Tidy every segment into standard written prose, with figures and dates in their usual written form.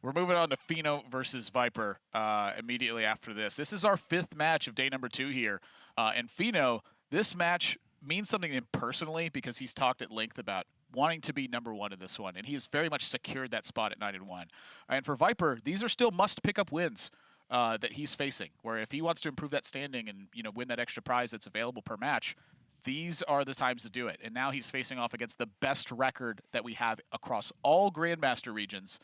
We're moving on to Feno versus Viper immediately after this. This is our 5th match of day number 2 here. And Feno, this match means something to him personally because he's talked at length about wanting to be number 1 in this one. And he has very much secured that spot at 9-1. And for Viper, these are still must-pick-up wins that he's facing, where if he wants to improve that standing and win that extra prize that's available per match, these are the times to do it. And now he's facing off against the best record that we have across all Grandmaster regions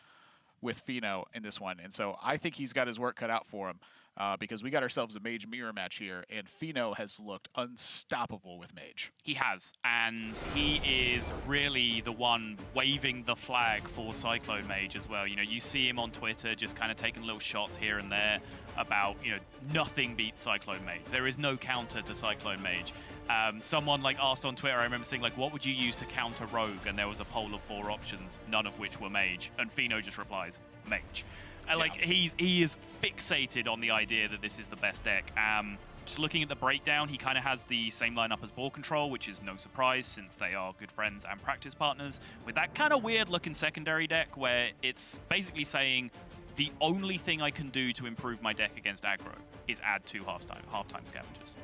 with Feno in this one. And so I think he's got his work cut out for him because we got ourselves a Mage mirror match here, and Feno has looked unstoppable with Mage. He has, and he is really the one waving the flag for Cyclone Mage as well. You see him on Twitter just kind of taking little shots here and there about, nothing beats Cyclone Mage. There is no counter to Cyclone Mage. Someone asked on Twitter, I remember saying what would you use to counter Rogue? And there was a poll of 4 options, none of which were Mage. And Feno just replies, Mage. He is fixated on the idea that this is the best deck. Just looking at the breakdown, he kind of has the same lineup as Ball Control, which is no surprise since they are good friends and practice partners, with that kind of weird looking secondary deck where it's basically saying the only thing I can do to improve my deck against aggro is add 2 half-time scavengers.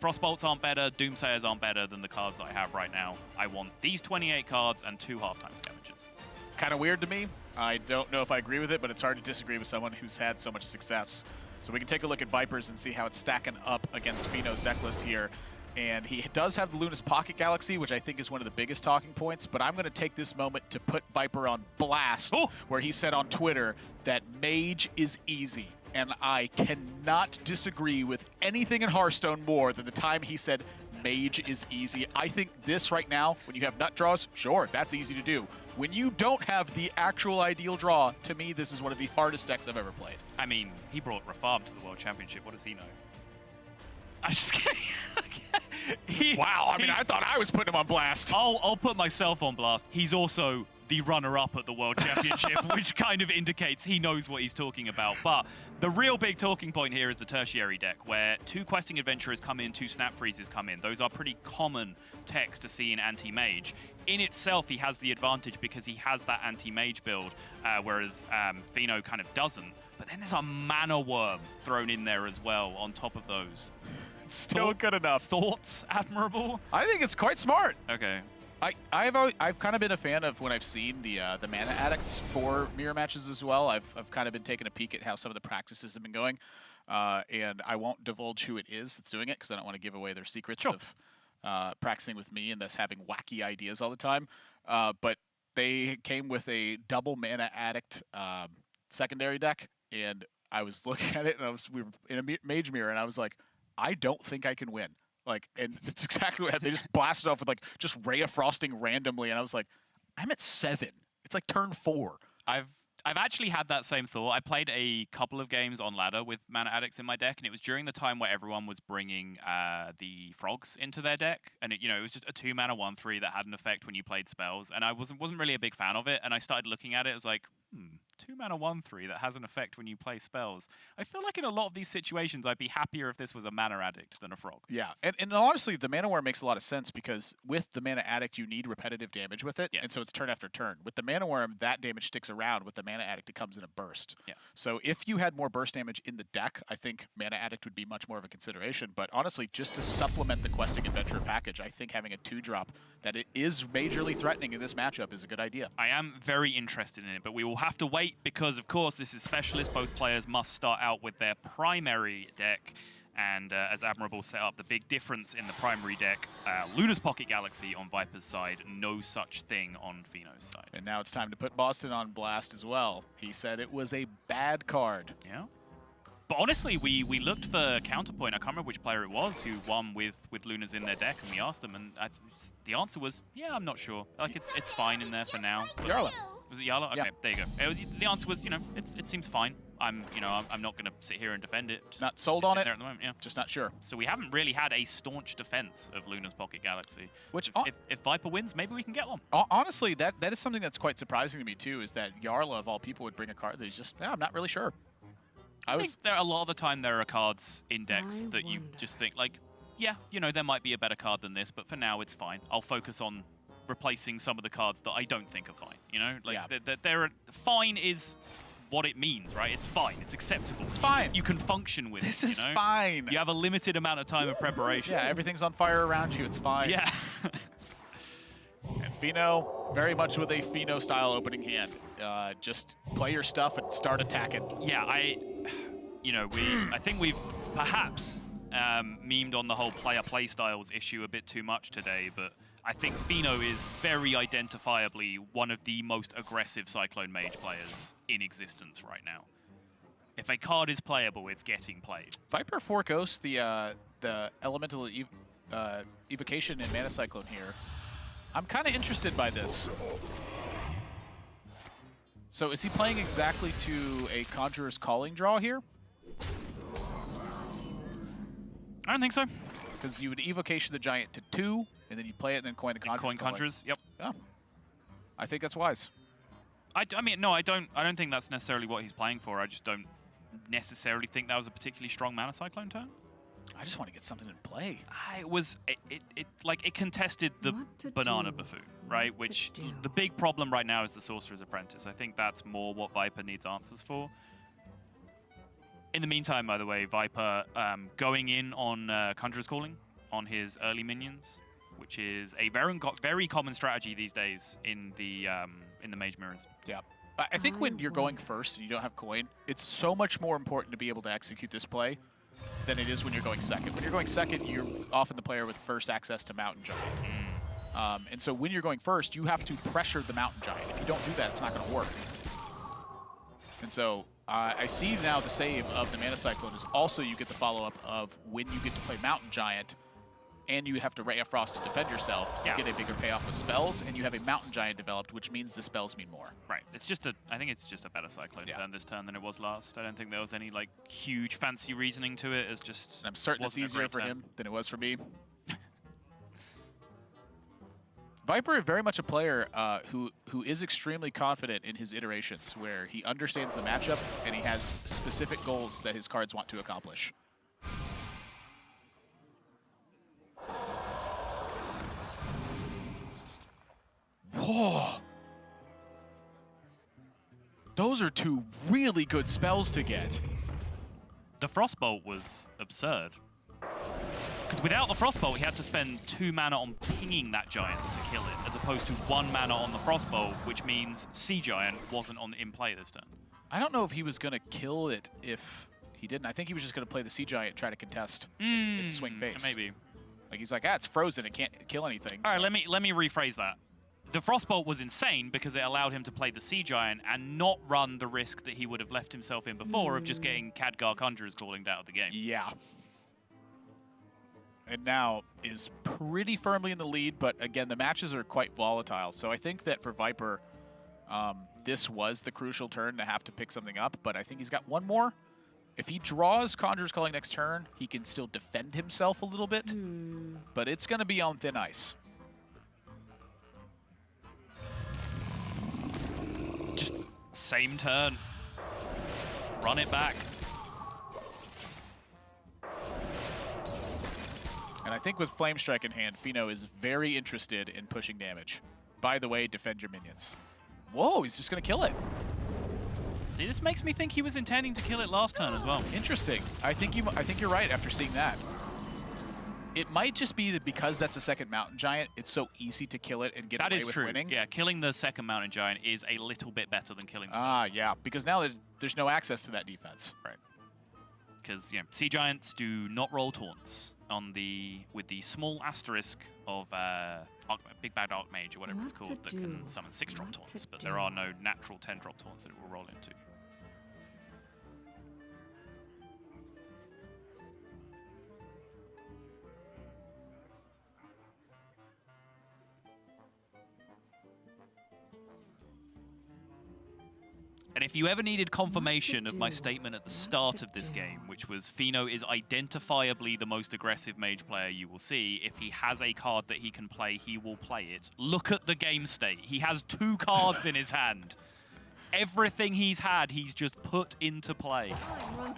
Frostbolts aren't better, Doomsayers aren't better than the cards that I have right now. I want these 28 cards and 2 half-time scavengers. Kind of weird to me. I don't know if I agree with it, but it's hard to disagree with someone who's had so much success. So we can take a look at Vipers and see how it's stacking up against Feno's deck list here. And he does have the Luna's Pocket Galaxy, which I think is one of the biggest talking points, but I'm going to take this moment to put Viper on blast, where he said on Twitter that Mage is easy. And I cannot disagree with anything in Hearthstone more than the time he said Mage is easy. I think this right now, when you have nut draws, sure, that's easy to do. When you don't have the actual ideal draw, to me, this is one of the hardest decks I've ever played. I mean, he brought Rafam to the World Championship. What does he know? I'm just kidding. Wow, I mean, I thought I was putting him on blast. I'll put myself on blast. He's also the runner-up at the World Championship, which kind of indicates he knows what he's talking about. But the real big talking point here is the tertiary deck, where 2 questing adventurers come in, 2 snap freezes come in. Those are pretty common techs to see in anti-mage. In itself, he has the advantage because he has that anti-mage build, whereas Feno kind of doesn't. But then there's a mana worm thrown in there as well on top of those. It's still good enough. Thoughts, Admirable? I think it's quite smart. Okay. I've kind of been a fan of when I've seen the mana addicts for mirror matches as well. I've kind of been taking a peek at how some of the practices have been going, and I won't divulge who it is that's doing it because I don't want to give away their secrets of practicing with me and thus having wacky ideas all the time. But they came with a double mana addict secondary deck, and I was looking at it, and we were in a Mage mirror, and I was like, I don't think I can win. And it's exactly what they just blasted off with just Ray of Frosting randomly, and I was like, I'm at 7. It's like turn 4. I've actually had that same thought. I played a couple of games on ladder with mana addicts in my deck, and it was during the time where everyone was bringing the frogs into their deck, and it was just a 2 mana 1/3 that had an effect when you played spells, and I wasn't really a big fan of it. And I started looking at it, I was like, 2 mana 1/3 that has an effect when you play spells. I feel like in a lot of these situations, I'd be happier if this was a mana addict than a frog. Yeah, and honestly, the mana worm makes a lot of sense because with the mana addict, you need repetitive damage with it, and so it's turn after turn. With the mana worm, that damage sticks around. With the mana addict, it comes in a burst. Yeah. So if you had more burst damage in the deck, I think mana addict would be much more of a consideration. But honestly, just to supplement the questing adventure package, I think having a 2-drop that it is majorly threatening in this matchup is a good idea. I am very interested in it, but we will have to wait because, of course, this is Specialist. Both players must start out with their primary deck. And as Admirable set up, the big difference in the primary deck, Luna's Pocket Galaxy on Viper's side, no such thing on Feno's side. And now it's time to put Boston on blast as well. He said it was a bad card. Yeah. But honestly, we looked for counterpoint. I can't remember which player it was who won with Lunas in their deck, and we asked them, and the answer was, yeah, I'm not sure. It's fine in there for now. Yarla. Was it Yarla? Okay, yeah. There you go. The answer was, it seems fine. I'm not going to sit here and defend it. Just not sold on it. There at the moment, yeah. Just not sure. So we haven't really had a staunch defense of Luna's Pocket Galaxy. Which if Viper wins, maybe we can get one. Honestly, that is something that's quite surprising to me too. Is that Yarla of all people would bring a card that he's just, I'm not really sure. I think a lot of the time there are cards in decks that you just think yeah, there might be a better card than this, but for now it's fine. I'll focus on replacing some of the cards that I don't think are fine. Fine is what it means, right? It's fine. It's acceptable. It's fine. You can function with This it, is you know? fine. You have a limited amount of time of preparation. Yeah, everything's on fire around you. It's fine. Yeah. And Fino, very much with a Fino-style opening hand. Just play your stuff and start attacking. Yeah, I think we've perhaps memed on the whole player playstyles issue a bit too much today, but I think Fino is very identifiably one of the most aggressive Cyclone Mage players in existence right now. If a card is playable, it's getting played. Viper 4 Ghost, the elemental evocation in Mana Cyclone here. I'm kind of interested by this. So is he playing exactly to a Conjurer's Calling draw here? I don't think so. Because you would evocation the Giant to 2, and then you play it and then coin the Conjurer's Coin Conjurers, yep. Yeah. I think that's wise. I mean, no, I don't think that's necessarily what he's playing for. I just don't necessarily think that was a particularly strong Mana Cyclone turn. I just want to get something in play. It contested the Banana Buffoon, right? Which the big problem right now is the Sorcerer's Apprentice. I think that's more what Viper needs answers for. In the meantime, by the way, Viper going in on Conjurer's Calling on his early minions, which is a very common strategy these days in the Mage Mirrors. Yeah. I think when you're going first and you don't have coin, it's so much more important to be able to execute this play than it is when you're going second. When you're going second, you're often the player with first access to Mountain Giant. And so when you're going first, you have to pressure the Mountain Giant. If you don't do that, it's not going to work. And so I see now the save of the Mana Cyclone is also you get the follow-up of when you get to play Mountain Giant, and you have to Ray of Frost to defend yourself, you get a bigger payoff with spells, and you have a Mountain Giant developed, which means the spells mean more. Right. I think it's just a better Cyclone turn this turn than it was last. I don't think there was any like huge fancy reasoning to it. It's just. And I'm certain it's easier for him than it was for me. Viper is very much a player who is extremely confident in his iterations, where he understands the matchup and he has specific goals that his cards want to accomplish. Whoa. Those are two really good spells to get. The Frostbolt was absurd. Because without the Frostbolt, he had to spend 2 mana on pinging that Giant to kill it, as opposed to 1 mana on the Frostbolt, which means Sea Giant wasn't in play this turn. I don't know if he was going to kill it if he didn't. I think he was just going to play the Sea Giant, try to contest and swing base. Maybe. Like he's like, it's frozen, it can't kill anything. All right, let me rephrase that. The Frostbolt was insane because it allowed him to play the Sea Giant and not run the risk that he would have left himself in before of just getting Khadgar Conjurers Calling out of the game. Yeah. And now is pretty firmly in the lead, but again, the matches are quite volatile. So I think that for Viper, this was the crucial turn to have to pick something up, but I think he's got one more. If he draws Conjurer's Calling next turn, he can still defend himself a little bit, but it's going to be on thin ice. Just same turn. Run it back. And I think with Flame Strike in hand, Fino is very interested in pushing damage. By the way, defend your minions. Whoa, he's just going to kill it. See, this makes me think he was intending to kill it last turn as well. Interesting. I think you're right after seeing that. It might just be that because that's a second Mountain Giant, it's so easy to kill it and get away with winning. Yeah, killing the second Mountain Giant is a little bit better than killing the yeah, because now there's no access to that defense. Right. Because Sea Giants do not roll taunts with the small asterisk of Big Bad Archmage or whatever it's called that can summon 6-drop taunts, but there are no natural 10-drop taunts that it will roll into. And if you ever needed confirmation of my statement at the start of this game, which was Fino is identifiably the most aggressive mage player you will see, if he has a card that he can play, he will play it. Look at the game state. He has 2 cards in his hand. Everything he's had, he's just put into play.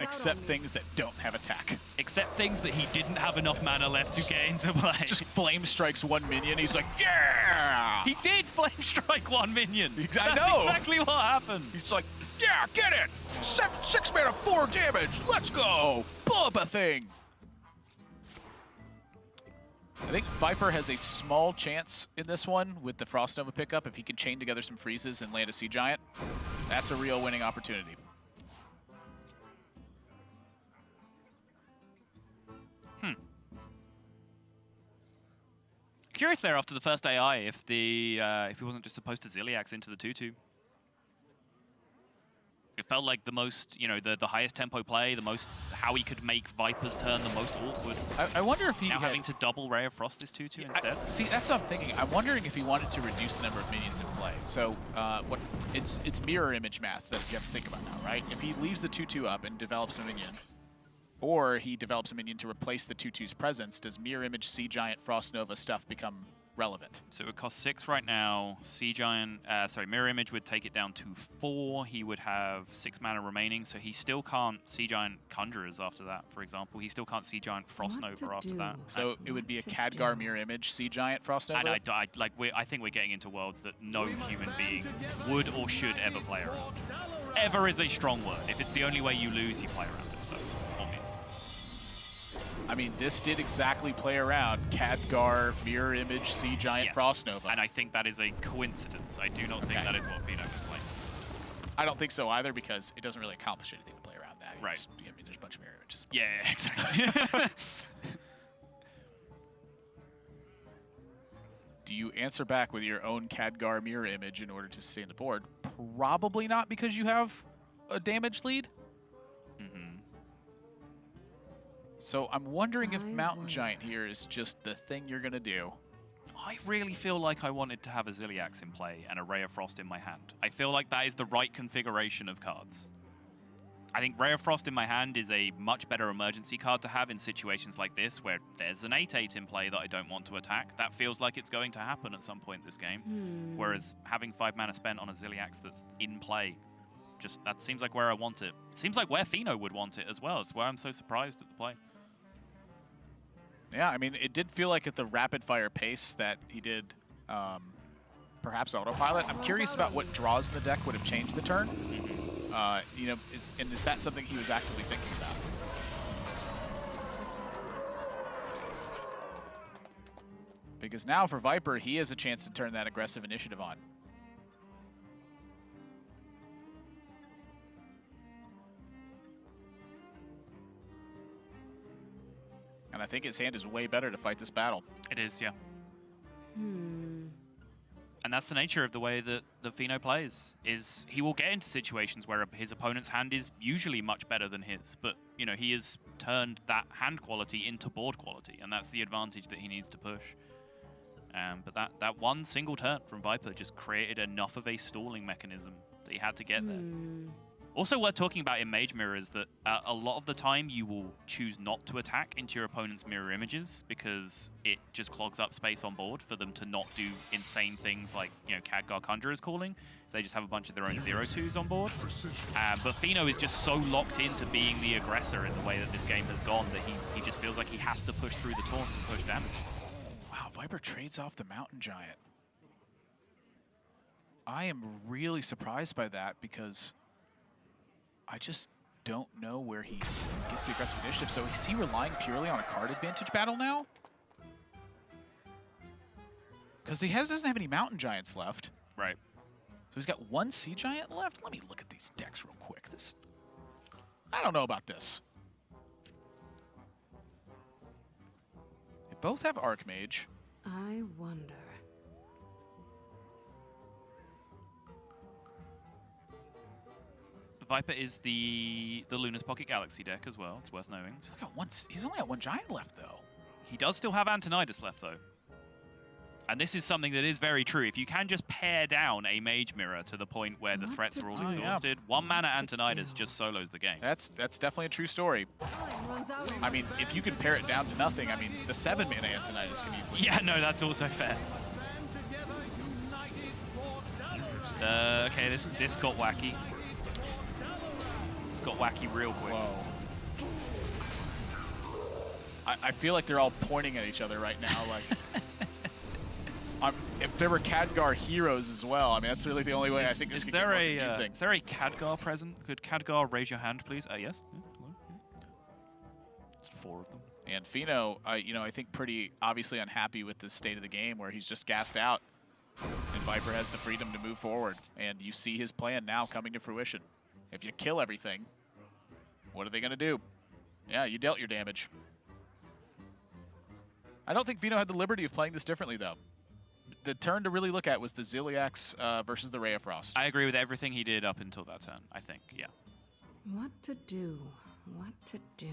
Except things that don't have attack. Except things that he didn't have enough mana left to get into play. Just Flame Strikes 1 minion, he's like, yeah! He did Flame Strike 1 minion. I know! That's exactly what happened. He's like, Yeah, get it! 6 mana, 4 damage. Let's go! Blow up a thing. I think Viper has a small chance in this one with the Frost Nova pickup. If he can chain together some freezes and land a Sea Giant, that's a real winning opportunity. Curious there after the first AI if he wasn't just supposed to Ziliax into the 2-2. It felt like the most, you know, the highest tempo play, the most, how he could make Viper's turn the most awkward. I wonder if he now having to double Ray of Frost this 2-2 instead. See, that's what I'm thinking. I'm wondering if he wanted to reduce the number of minions in play. So it's mirror image math that you have to think about now, right? If he leaves the 2-2 up and develops a minion, or he develops a minion to replace the 2-2's presence, does mirror image Sea Giant Frost Nova stuff become relevant? So it would cost 6 right now. Sea Giant, mirror image would take it down to 4. He would have 6 mana remaining, so he still can't Sea Giant Conjurers after that, for example. He still can't Sea Giant Frost Nova after that. So it would be a Khadgar mirror image Sea Giant Frost Nova? And I think we're getting into worlds that no human being would or should ever play around. Ever is a strong word. If it's the only way you lose, you play around it. That's obvious. I mean, this did exactly play around Khadgar, Mirror Image, Sea Giant, yes. Frost Nova. And I think that is a coincidence. I do not think that is what Fenomeno is playing. I don't think so either, because it doesn't really accomplish anything to play around that. Right. I mean, there's a bunch of Mirror Images. Yeah, exactly. Do you answer back with your own Khadgar Mirror Image in order to stay on the board? Probably not, because you have a damage lead. So I'm wondering if Mountain Giant here is just the thing you're going to do. I really feel like I wanted to have a Ziliax in play and a Ray of Frost in my hand. I feel like that is the right configuration of cards. I think Ray of Frost in my hand is a much better emergency card to have in situations like this, where there's an 8/8 in play that I don't want to attack. That feels like it's going to happen at some point this game. Whereas having 5 mana spent on a Ziliax that's in play, just that seems like where I want it. Seems like where Fino would want it as well. It's why I'm so surprised at the play. Yeah, I mean, it did feel like at the rapid-fire pace that he did perhaps autopilot. I'm curious about what draws in the deck would have changed the turn. You know, is that something he was actively thinking about? Because now for Viper, he has a chance to turn that aggressive initiative on. And I think his hand is way better to fight this battle. It is, yeah. And that's the nature of the way that the Fino plays, is he will get into situations where his opponent's hand is usually much better than his, but, you know, he has turned that hand quality into board quality, and that's the advantage that he needs to push. But that one single turn from Viper just created enough of a stalling mechanism that he had to get there. Also worth talking about in Mage Mirror is that a lot of the time you will choose not to attack into your opponent's mirror images because it just clogs up space on board for them to not do insane things like, you know, Khadgar Conjurer's calling. They just have a bunch of their own 0/2s on board. But Fino is just so locked into being the aggressor in the way that this game has gone that he just feels like he has to push through the taunts and push damage. Wow, Viper trades off the Mountain Giant. I am really surprised by that because I just don't know where he gets the aggressive initiative. So is he relying purely on a card advantage battle now? Because he doesn't have any Mountain Giants left. Right. So he's got 1 Sea Giant left? Let me look at these decks real quick. I don't know about this. They both have Archmage. I wonder. Viper is the Luna's Pocket Galaxy deck as well. It's worth knowing. He's only got 1 Giant left, though. He does still have Antonidas left, though. And this is something that is very true. If you can just pare down a Mage Mirror to the point where the threats are all exhausted, 1 mana Antonidas just solos the game. That's definitely a true story. I mean, if you can pare it down to nothing, I mean, the 7 mana Antonidas can easily... Yeah, no, that's also fair. Okay, this got wacky. Got wacky real quick. Whoa. I feel like they're all pointing at each other right now. Like, if there were Khadgar heroes as well, I mean, that's really the only way I think this is could there get more confusing. is there a Khadgar present? Could Khadgar raise your hand, please? Yes. Yeah, hello. Yeah. Just 4 of them. And Fino, you know, I think pretty obviously unhappy with the state of the game where he's just gassed out. And Viper has the freedom to move forward. And you see his plan now coming to fruition. If you kill everything, what are they going to do? Yeah, you dealt your damage. I don't think Fino had the liberty of playing this differently, though. The turn to really look at was the Ziliax versus the Ray of Frost. I agree with everything he did up until that turn, I think, yeah. What to do? What to do?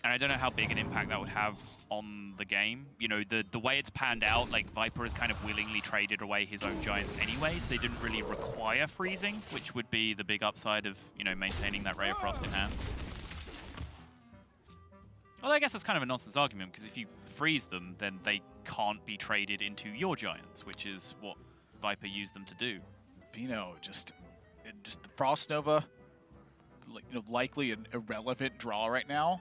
And I don't know how big an impact that would have on the game. You know, the way it's panned out, like Viper has kind of willingly traded away his own giants anyway, so they didn't really require freezing, which would be the big upside of, you know, maintaining that Ray of Frost in hand. Well, I guess that's kind of a nonsense argument, because if you freeze them, then they can't be traded into your giants, which is what Viper used them to do. Fino, just the Frost Nova, you know, likely an irrelevant draw right now,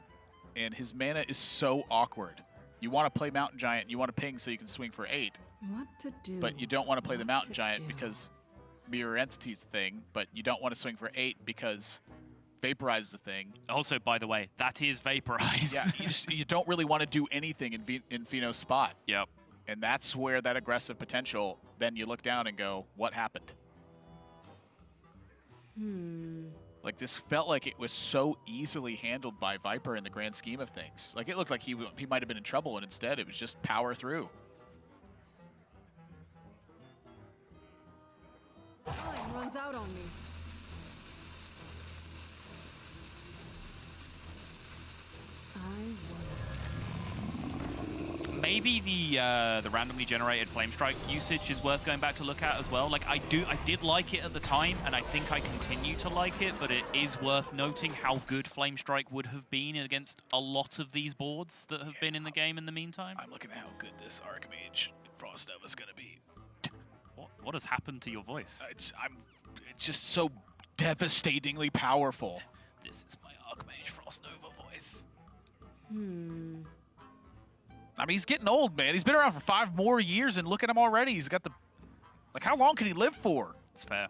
and his mana is so awkward. You want to play Mountain Giant, you want to ping so you can swing for 8. What to do? But you don't want to play the What Mountain to Giant do? because Mirror Entity's the thing, but you don't want to swing for 8 because Vaporize is the thing. Also, by the way, that is Vaporize. Yeah, you don't really want to do anything in Fino's spot. Yep. And that's where that aggressive potential, then you look down and go, what happened? Like, this felt like it was so easily handled by Viper in the grand scheme of things. Like, it looked like he might have been in trouble, and instead it was just power through. Time runs out on me. Maybe the randomly generated Flame Strike usage is worth going back to look at as well. Like, I did like it at the time, and I think I continue to like it, but it is worth noting how good Flame Strike would have been against a lot of these boards that have been in the game in the meantime. I'm looking at how good this Archmage Frost Nova is going to be. What has happened to your voice? It's just so devastatingly powerful. This is my Archmage Frost Nova voice. I mean, he's getting old, man. He's been around for 5 more years, and look at him already. He's got the... Like, how long can he live for? It's fair.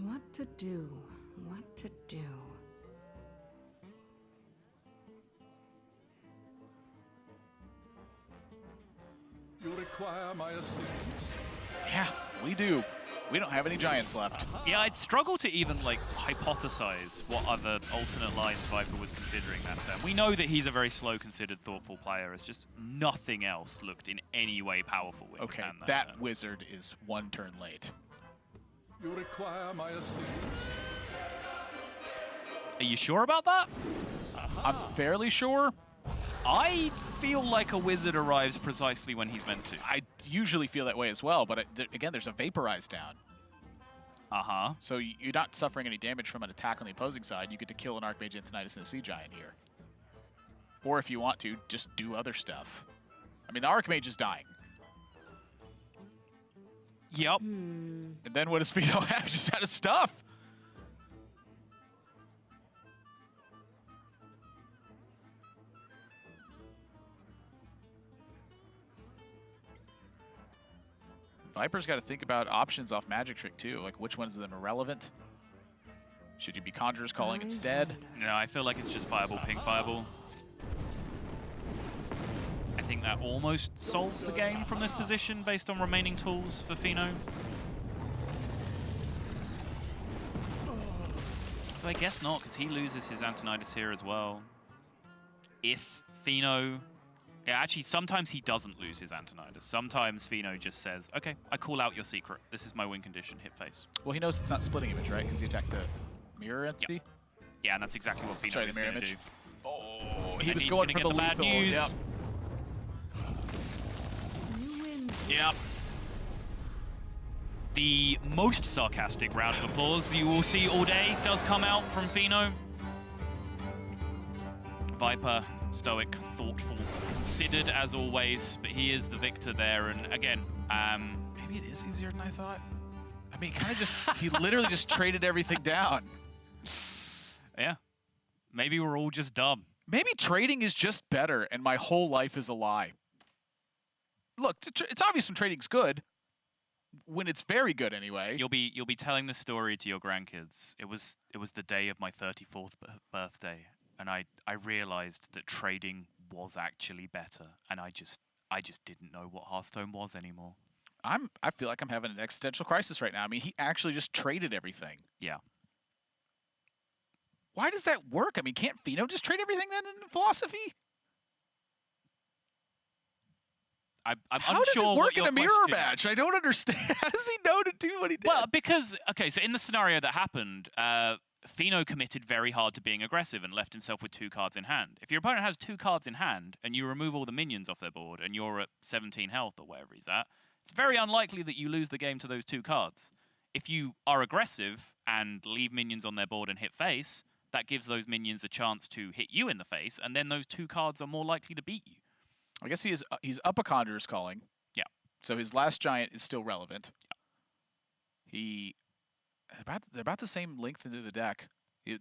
What to do? What to do? You require my assistance. Yeah, we do. We don't have any giants left. Yeah, I'd struggle to even, like, hypothesize what other alternate lines Viper was considering that turn. We know that he's a very slow, considered, thoughtful player. It's just nothing else looked in any way powerful with Okay, him. that wizard is 1 turn late. You require my assistance. Are you sure about that? I'm fairly sure. I feel like a wizard arrives precisely when he's meant to. I usually feel that way as well, but again, there's a Vaporize down. Uh-huh. So you're not suffering any damage from an attack on the opposing side. You get to kill an Archmage Antonidas and a Sea Giant here. Or if you want to, just do other stuff. I mean, the Archmage is dying. Yep. And then what does Fino have? Just out of stuff. Viper's got to think about options off Magic Trick, too. Like, which ones of them are relevant? Should you be Conjurer's Calling instead? No, I feel like it's just Fireball, Ping Fireball. I think that almost solves the game from this position based on remaining tools for Fino. But I guess not, because he loses his Antonidas here as well. If Fino... Yeah, actually, sometimes he doesn't lose his Antonidas. Sometimes Fino just says, okay, I call out your secret. This is my win condition, hit face. Well, he knows it's not splitting image, right? Because he attacked the mirror entity? Yep. Yeah, and that's exactly what Fino is going to do. Oh, he And was he's going gonna for get the bad lethal. news. Yep. You win. Yep. The most sarcastic round of applause you will see all day does come out from Fino. Viper, stoic, thoughtful, considered as always, but he is the victor there. And again, Maybe it is easier than I thought. I mean, he literally just traded everything down. Yeah. Maybe we're all just dumb. Maybe trading is just better and my whole life is a lie. Look, it's obvious when trading's good. When it's very good anyway. You'll be telling the story to your grandkids. It was the day of my 34th birthday, and I realized that trading was actually better, and I just didn't know what Hearthstone was anymore. I feel like I'm having an existential crisis right now. I mean, he actually just traded everything. Yeah. Why does that work? I mean, can't Fino just trade everything then in philosophy? I'm How does it work in a mirror match? I don't understand. How does he know to do what he did? Well, because, okay, so in the scenario that happened, Fino committed very hard to being aggressive and left himself with 2 cards in hand. If your opponent has 2 cards in hand and you remove all the minions off their board and you're at 17 health or wherever he's at, it's very unlikely that you lose the game to those 2 cards. If you are aggressive and leave minions on their board and hit face, that gives those minions a chance to hit you in the face, and then those 2 cards are more likely to beat you. I guess he's up a Conjurer's Calling. Yeah. So his last giant is still relevant. Yeah. They're about the same length into the deck. A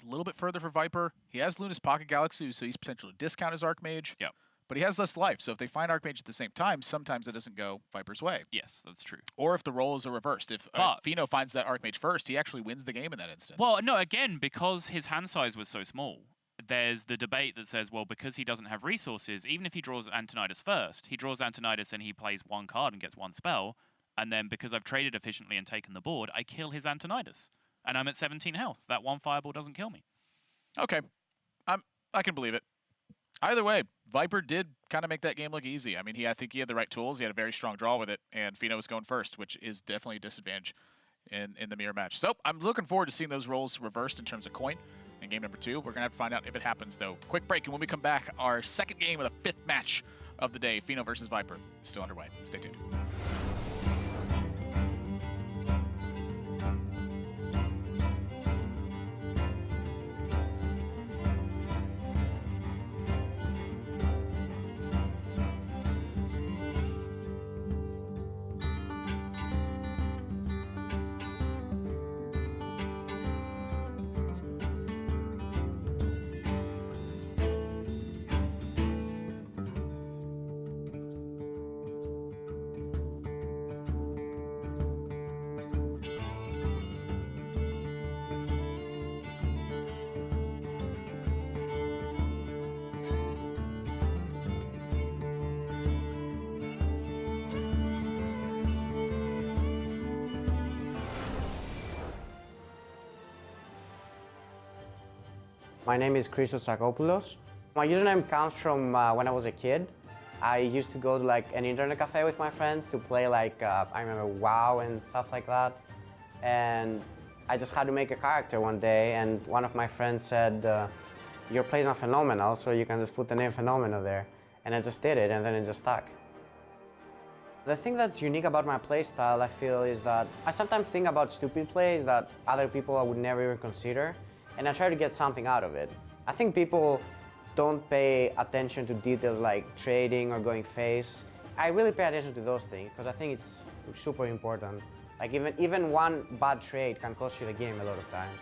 little bit further for Viper. He has Luna's Pocket Galaxy, so he's potentially discount his Archmage. Yeah. But he has less life, so if they find Archmage at the same time, sometimes it doesn't go Viper's way. Yes, that's true. Or if the roles are reversed. If Fino finds that Archmage first, he actually wins the game in that instance. Well, no, again, because his hand size was so small, there's the debate that says, well, because he doesn't have resources, even if he draws Antonidas first, he draws Antonidas and he plays 1 card and gets 1 spell, and then because I've traded efficiently and taken the board, I kill his Antonidas, and I'm at 17 health. That 1 fireball doesn't kill me. Okay. I can believe it. Either way, Viper did kind of make that game look easy. I mean, I think he had the right tools. He had a very strong draw with it, and Fino was going first, which is definitely a disadvantage in the mirror match. So I'm looking forward to seeing those roles reversed in terms of coin in game number 2. We're going to have to find out if it happens, though. Quick break, and when we come back, our second game of the 5th match of the day, Fino versus Viper, is still underway. Stay tuned. My name is Christos Sakopoulos. My username comes from when I was a kid. I used to go to like an internet cafe with my friends to play like, I remember WoW and stuff like that. And I just had to make a character one day, and one of my friends said, your plays are phenomenal, so you can just put the name Fenomeno there. And I just did it, and then it just stuck. The thing that's unique about my playstyle, I feel, is that I sometimes think about stupid plays that other people would never even consider, and I try to get something out of it. I think people don't pay attention to details like trading or going face. I really pay attention to those things because I think it's super important. Like even one bad trade can cost you the game a lot of times.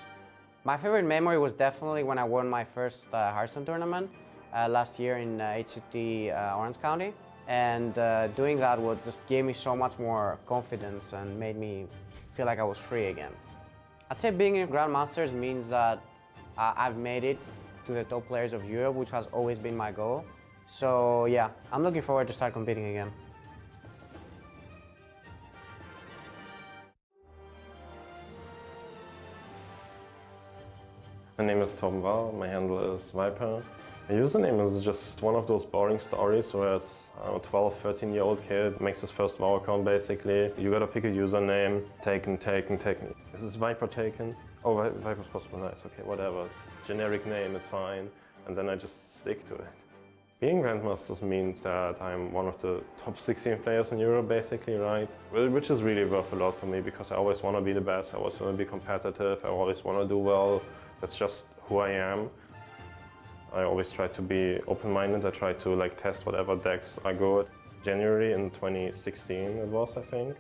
My favorite memory was definitely when I won my first Hearthstone tournament last year in HCT Orange County. And doing that just gave me so much more confidence and made me feel like I was free again. I'd say being in Grandmasters means that I've made it to the top players of Europe, which has always been my goal. So yeah, I'm looking forward to start competing again. My name is Tom Val, my handle is Viper. My username is just one of those boring stories where it's a 12, 13-year-old kid makes his first WoW account basically. You gotta pick a username, taken. Is this Viper taken? Oh, Viper's possible, nice, okay, whatever. It's a generic name, it's fine. And then I just stick to it. Being Grandmasters means that I'm one of the top 16 players in Europe basically, right? Which is really worth a lot for me because I always wanna be the best, I always wanna be competitive, I always wanna do well. That's just who I am. I always try to be open-minded. I try to test whatever decks are good. January in 2016 it was, I think.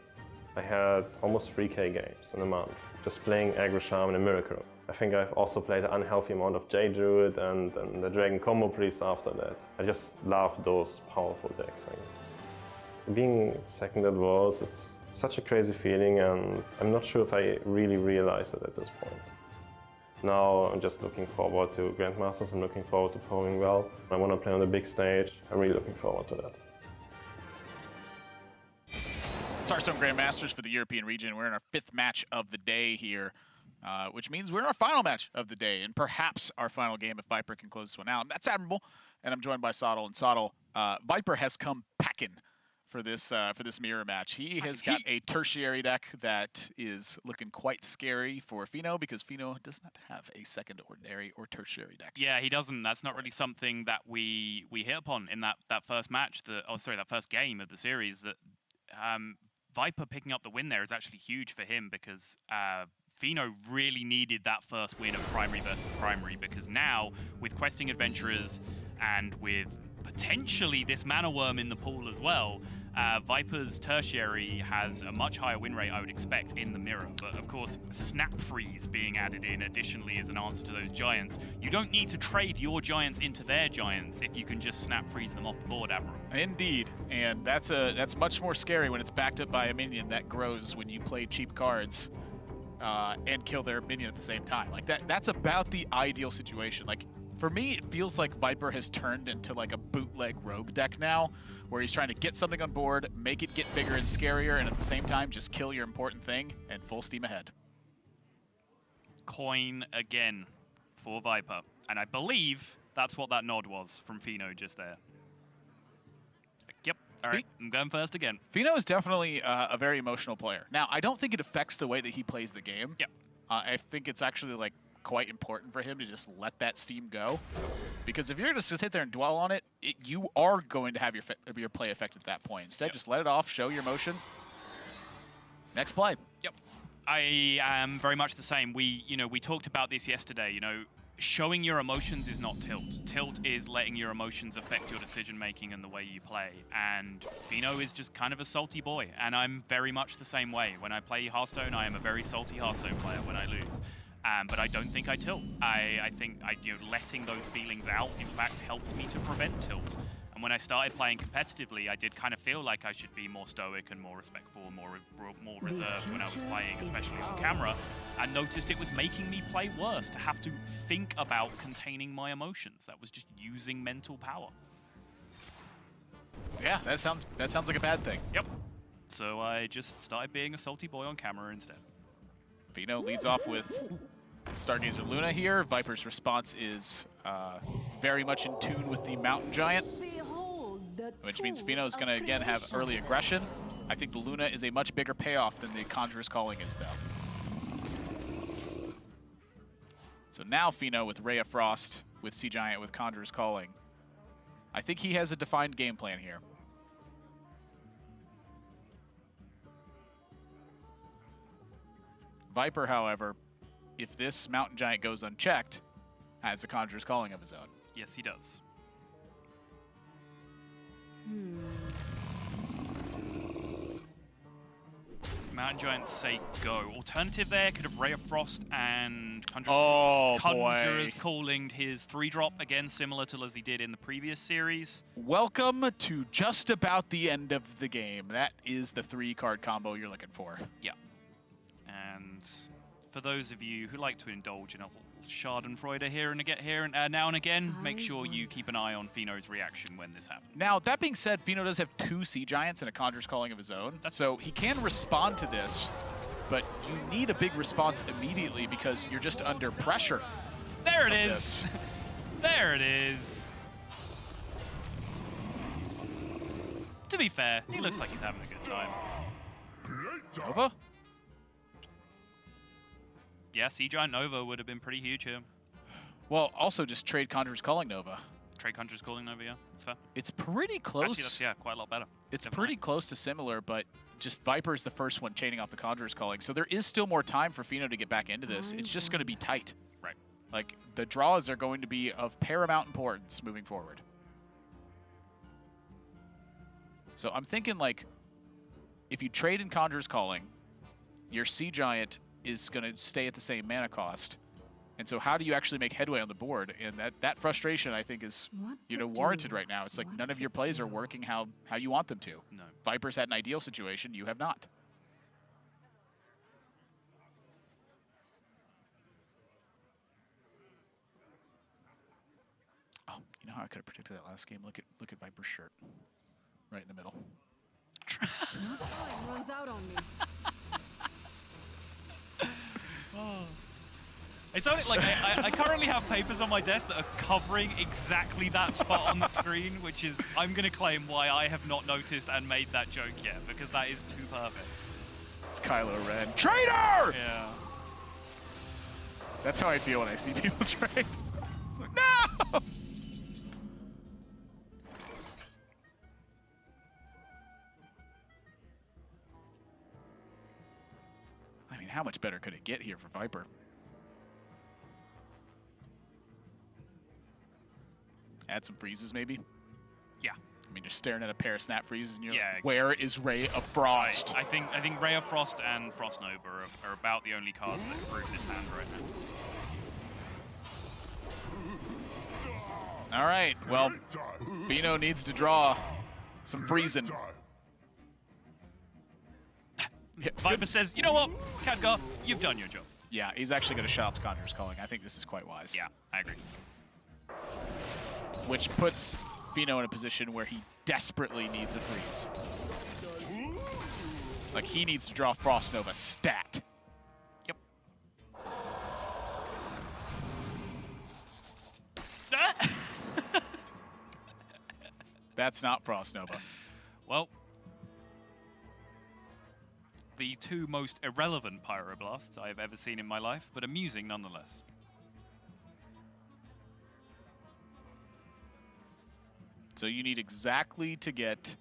I had almost 3K games in a month, just playing Aggro Shaman and Miracle. I think I've also played an unhealthy amount of J Druid and the Dragon Combo Priest after that. I just love those powerful decks, I guess. Being second at Worlds, it's such a crazy feeling, and I'm not sure if I really realize it at this point. Now I'm just looking forward to Grandmasters, I'm looking forward to performing well. I want to play on the big stage, I'm really looking forward to that. It's Hearthstone Grandmasters for the European region. We're in our 5th match of the day here, which means we're in our final match of the day, and perhaps our final game if Viper can close this one out. And that's admirable, and I'm joined by Sottle. And Sottle, Viper has come packing for this mirror match. He has got a tertiary deck that is looking quite scary for Fino, because Fino does not have a second ordinary or tertiary deck. Yeah, he doesn't. That's not really something that we hit upon in that first match, that first game of the series. That Viper picking up the win there is actually huge for him, because Fino really needed that first win of primary versus primary, because now with Questing Adventurers and with potentially this Mana Worm in the pool as well, Viper's tertiary has a much higher win rate, I would expect, in the mirror. But of course, Snap Freeze being added in additionally as an answer to those giants. You don't need to trade your giants into their giants if you can just Snap Freeze them off the board, Admiral. Indeed, and that's much more scary when it's backed up by a minion that grows when you play cheap cards and kill their minion at the same time. Like that's about the ideal situation. Like, for me, it feels like Viper has turned into like a bootleg rogue deck now, where he's trying to get something on board, make it get bigger and scarier, and at the same time just kill your important thing and full steam ahead. Coin again for Viper, and I believe that's what that nod was from Fino just there. Yep, all right, I'm going first again. Fino is definitely a very emotional player. Now, I don't think it affects the way that he plays the game. Yep. I think it's actually like quite important for him to just let that steam go, because if you're just to sit there and dwell on it, you are going to have your play affected at that point. Instead, just let it off, show your emotion. Next play. Yep, I am very much the same. We talked about this yesterday. Showing your emotions is not tilt. Tilt is letting your emotions affect your decision making and the way you play. And Fino is just kind of a salty boy, and I'm very much the same way. When I play Hearthstone, I am a very salty Hearthstone player when I lose. But I don't think I tilt. I think letting those feelings out, in fact, helps me to prevent tilt. And when I started playing competitively, I did kind of feel like I should be more stoic and more respectful, more reserved when I was playing, especially on camera. And noticed it was making me play worse, to have to think about containing my emotions. That was just using mental power. Yeah, that sounds like a bad thing. Yep. So I just started being a salty boy on camera instead. Fino leads off with Stargazer Luna here. Viper's response is very much in tune with the Mountain Giant, which means Fino is going to again have early aggression. I think the Luna is a much bigger payoff than the Conjurer's Calling is, though. So now Fino with Ray of Frost, with Sea Giant, with Conjurer's Calling. I think he has a defined game plan here. Viper, however, if this Mountain Giant goes unchecked, has a Conjurer's Calling of his own. Yes, he does. Mountain Giants say go. Alternative there could have Ray of Frost and Conjurer's Calling his 3-drop, again similar to as he did in the previous series. Welcome to just about the end of the game. That is the 3-card combo you're looking for. Yeah. And for those of you who like to indulge in a little Schadenfreude now and again, make sure you keep an eye on Fino's reaction when this happens. Now, that being said, Fino does have 2 Sea Giants and a Conjurer's Calling of his own, so he can respond to this, but you need a big response immediately because you're just under pressure. There it is. There it is. To be fair, he looks like he's having a good time. Nova? Yeah, Sea Giant Nova would have been pretty huge here. Well, also just trade Conjurer's Calling Nova. Trade Conjurer's Calling Nova, yeah, that's fair. It's pretty close. Actually, that's, yeah, quite a lot better. It's Definitely. pretty close to similar, but just Viper is the first one chaining off the Conjurer's Calling. So there is still more time for Fino to get back into this. It's just going to be tight. Right. Like, the draws are going to be of paramount importance moving forward. So I'm thinking, like, if you trade in Conjurer's Calling, your Sea Giant is going to stay at the same mana cost. And so how do you actually make headway on the board? And that frustration, I think, is warranted right now. It's like none of your plays are working how you want them to. No. Viper's had an ideal situation. You have not. Oh, you know how I could have predicted that last game? Look at Viper's shirt. Right in the middle. Time runs out on me. It's only like I currently have papers on my desk that are covering exactly that spot on the screen, which is, I'm going to claim why I have not noticed and made that joke yet, because that is too perfect. It's Kylo Ren. Traitor! Yeah. That's how I feel when I see people trade. No! I mean, how much better could it get here for Viper? Add some freezes, maybe? Yeah. I mean, you're staring at a pair of snap freezes, and you're Yeah, like, where is Ray of Frost? I think Ray of Frost and Frost Nova are about the only cards that improve this hand right now. All right, well, Bino needs to draw some freezing. Viper says, you know what, Khadgar, you've done your job. Yeah, he's actually going to shut off Conjurer's Calling. I think this is quite wise. Yeah, I agree. Which puts Fino in a position where he desperately needs a freeze. Like, he needs to draw Frost Nova stat. Yep. That's not Frost Nova. Well, the two most irrelevant Pyroblasts I've ever seen in my life, but amusing nonetheless. So you need exactly to get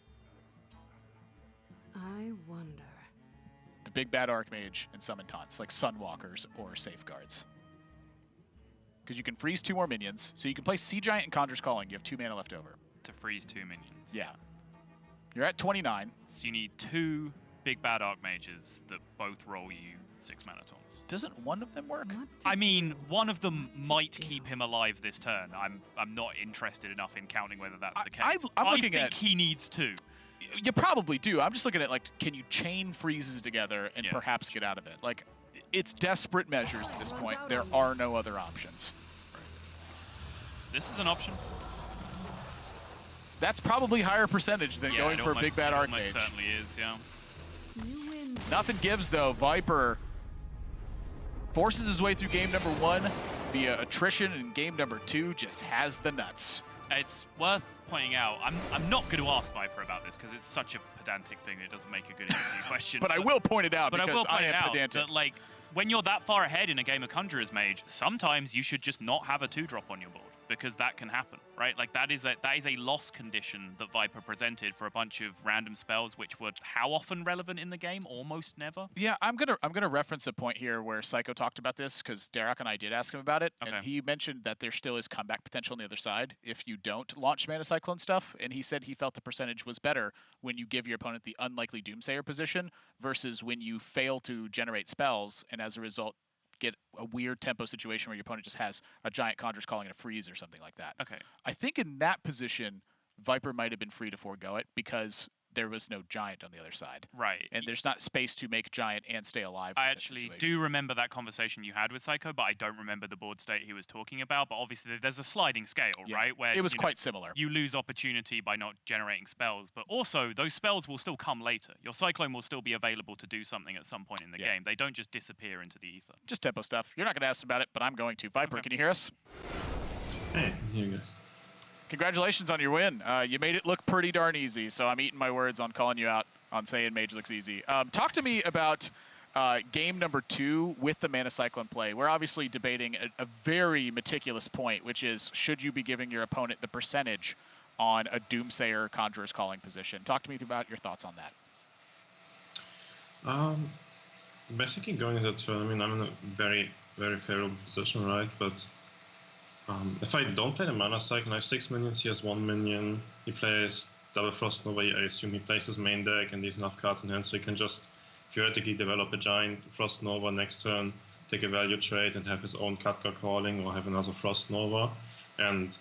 I wonder. the big bad Archmage and summon taunts, like Sunwalkers or Safeguards. Because you can freeze 2 more minions, so you can play Sea Giant and Conjurer's Calling. You have 2 mana left over. To freeze 2 minions. Yeah. You're at 29. So you need 2 big bad Archmages that both roll you 6 mana taunts. Doesn't one of them work? I mean, one of them might keep him alive this turn. I'm not interested enough in counting whether that's the case. I'm looking I at- think he needs 2. You probably do. I'm just looking at, like, can you chain freezes together and Yeah. perhaps get out of it? Like, it's desperate measures at this point. There are no other options. This is an option. That's probably higher percentage than going it for a big bad it almost Archmage. certainly is, yeah. You win. Nothing gives, though. Viper forces his way through game number 1 via attrition, and game number 2 just has the nuts. It's worth pointing out, I'm not going to ask Viper about this because it's such a pedantic thing that it doesn't make a good interview question. But I will point it out But I because will point I it am out pedantic. that, like, when you're that far ahead in a game of Conjurer's Mage, sometimes you should just not have a 2-drop on your board, because that can happen, right? Like, that is a loss condition that Viper presented for a bunch of random spells, which were how often relevant in the game? Almost never. Yeah, I'm gonna reference a point here where Psycho talked about this, because Derek and I did ask him about it, and Okay. he mentioned that there still is comeback potential on the other side if you don't launch Mana Cyclone stuff, and he said he felt the percentage was better when you give your opponent the unlikely Doomsayer position versus when you fail to generate spells, and as a result get a weird tempo situation where your opponent just has a giant Conjurer's Calling and a freeze or something like that. Okay. I think in that position, Viper might have been free to forego it because there was no giant on the other side. Right. And there's not space to make giant and stay alive. I in that actually situation. do remember that conversation you had with Psycho, but I don't remember the board state he was talking about. But obviously, there's a sliding scale, Yeah. right? Where It was you know, quite similar. you lose opportunity by not generating spells, but also those spells will still come later. Your Cyclone will still be available to do something at some point in the Yeah. game. They don't just disappear into the ether. Just tempo stuff. You're not going to ask about it, but I'm going to. Viper, Okay. can you hear us? Hey, here you guys. Congratulations on your win. You made it look pretty darn easy, so I'm eating my words on calling you out on saying Mage looks easy. Talk to me about game number 2 with the Mana Cyclone play. We're obviously debating a very meticulous point, which is should you be giving your opponent the percentage on a Doomsayer Conjurer's Calling position? Talk to me about your thoughts on that. Basically going into that turn, I mean, I'm in a very, very favorable position, right? But if I don't play the Mana Cycle, I have 6 minions, he has 1 minion, he plays double Frost Nova, I assume he plays his main deck and he's enough cards in hand so he can just theoretically develop a giant Frost Nova next turn, take a value trade and have his own Katka Calling or have another Frost Nova. And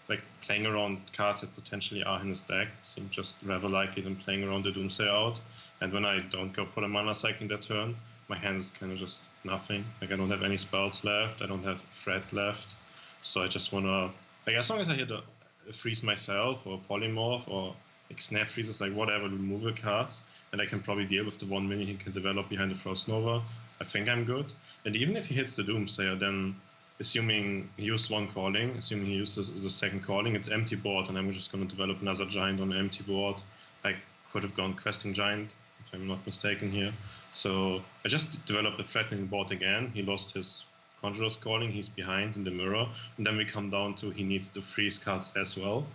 like playing around cards that potentially are in his deck seems just rather likely than playing around the Doomsayer out. And when I don't go for the mana cycling that turn, my hand is kind of just nothing. Like I don't have any spells left, I don't have threat left. So I just wanna, like as long as I hit a freeze myself or polymorph or like snap freezes, like whatever removal cards, and I can probably deal with the 1 minion he can develop behind the Frost Nova, I think I'm good. And even if he hits the Doomsayer, then assuming he used one calling, assuming he uses the second calling, it's empty board, and I'm just going to develop another giant on an empty board. I could have gone questing giant, if I'm not mistaken here. So I just developed a threatening board again. He lost his Conjurer's Calling, he's behind in the mirror, and then we come down to he needs to freeze cards as well.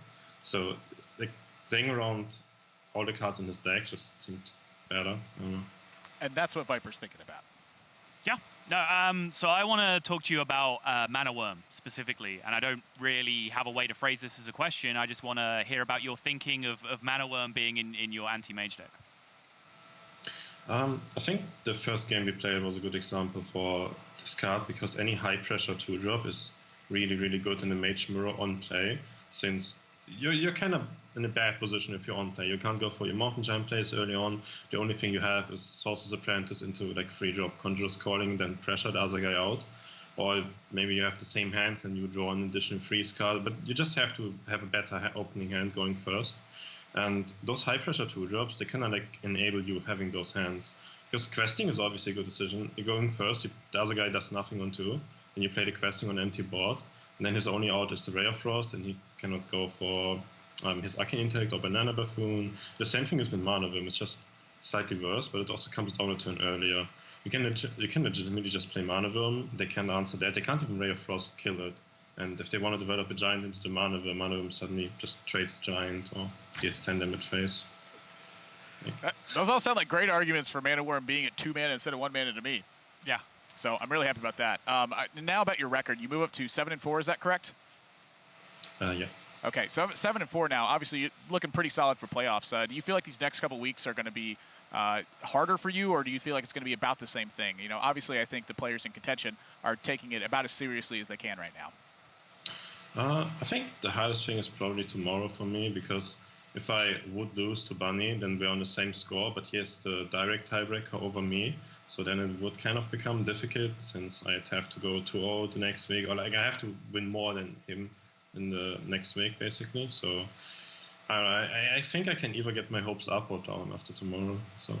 So like playing around all the cards in his deck just seemed better. And that's what Viper's thinking about. Yeah. No, so I want to talk to you about Mana Worm specifically, and I don't really have a way to phrase this as a question. I just want to hear about your thinking of Mana Worm being in your anti-mage deck. I think the first game we played was a good example for this card because any high pressure 2-drop is really, really good in the Mage Mirror on play, since you're kind of in a bad position if you're on play. You can't go for your Mountain Giant plays early on. The only thing you have is Sorcerer's Apprentice into like 3-drop Conjurer's Calling, then pressure the other guy out. Or maybe you have the same hands and you draw an additional freeze card, but you just have to have a better opening hand going first. And those high pressure 2-drops, they kind of like enable you having those hands. Because questing is obviously a good decision. You're going first, the other guy does nothing on 2, and you play the questing on an empty board. And then his only out is the Ray of Frost, and he cannot go for his Arcane Intellect or Banana Buffoon. The same thing is with Mana Worm, it's just slightly worse, but it also comes down a turn earlier. You can legitimately just play Mana Worm, they can't answer that, they can't even Ray of Frost kill it. And if they want to develop a giant into the Mana Worm suddenly just trades giant or gets 10 damage face. Those all sound like great arguments for Mana Worm being at 2 mana instead of 1 mana to me. Yeah. So I'm really happy about that. Now about your record, you move up to 7-4. Is that correct? Yeah. Okay, so 7-4 now. Obviously, you're looking pretty solid for playoffs. Do you feel like these next couple weeks are going to be harder for you, or do you feel like it's going to be about the same thing? You know, obviously, I think the players in contention are taking it about as seriously as they can right now. I think the hardest thing is probably tomorrow for me, because if I would lose to Bunny, then we're on the same score, but he has the direct tiebreaker over me. So then it would kind of become difficult, since I'd have to go 2-0 the next week, or like I have to win more than him in the next week, basically. So I think I can either get my hopes up or down after tomorrow. So,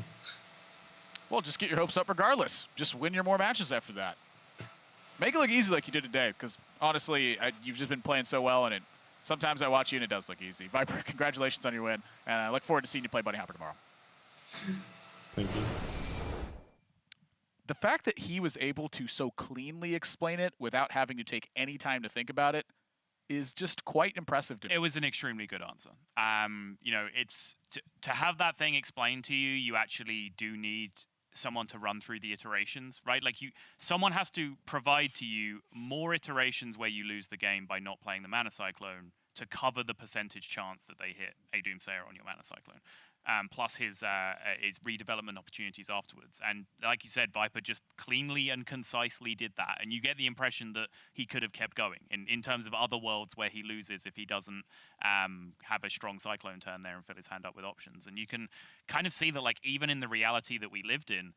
well, just get your hopes up regardless. Just win your more matches after that. Make it look easy like you did today, because honestly, you've just been playing so well, and sometimes I watch you and it does look easy. Viper, congratulations on your win, and I look forward to seeing you play Bunny Hopper tomorrow. thank you. The fact that he was able to so cleanly explain it without having to take any time to think about it is just quite impressive to me. It was an extremely good answer. You know, it's to have that thing explained to you, you actually do need someone to run through the iterations, right? Like someone has to provide to you more iterations where you lose the game by not playing the Mana Cyclone to cover the percentage chance that they hit a Doomsayer on your Mana Cyclone. Plus his redevelopment opportunities afterwards. And like you said, Viper just cleanly and concisely did that. And you get the impression that he could have kept going in terms of other worlds where he loses if he doesn't have a strong Cyclone turn there and fill his hand up with options. And you can kind of see that, like, even in the reality that we lived in,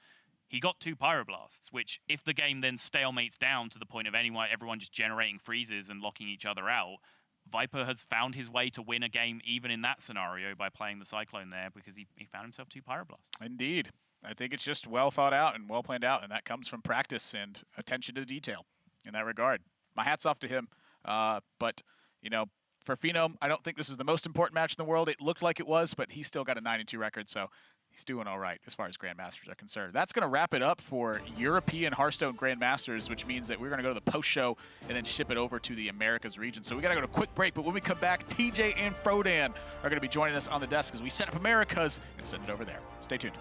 he got 2 Pyroblasts, which if the game then stalemates down to the point of everyone just generating freezes and locking each other out, Viper has found his way to win a game even in that scenario by playing the Cyclone there, because he found himself 2 Pyroblasts. Indeed. I think it's just well thought out and well planned out, and that comes from practice and attention to detail in that regard. My hat's off to him. But, you know, for Phenom, I don't think this was the most important match in the world. It looked like it was, but he still got a 9-2 record, so he's doing all right as far as Grandmasters are concerned. That's going to wrap it up for European Hearthstone Grandmasters, which means that we're going to go to the post-show and then ship it over to the Americas region. So we got to go to a quick break, but when we come back, TJ and Frodan are going to be joining us on the desk as we set up Americas and send it over there. Stay tuned.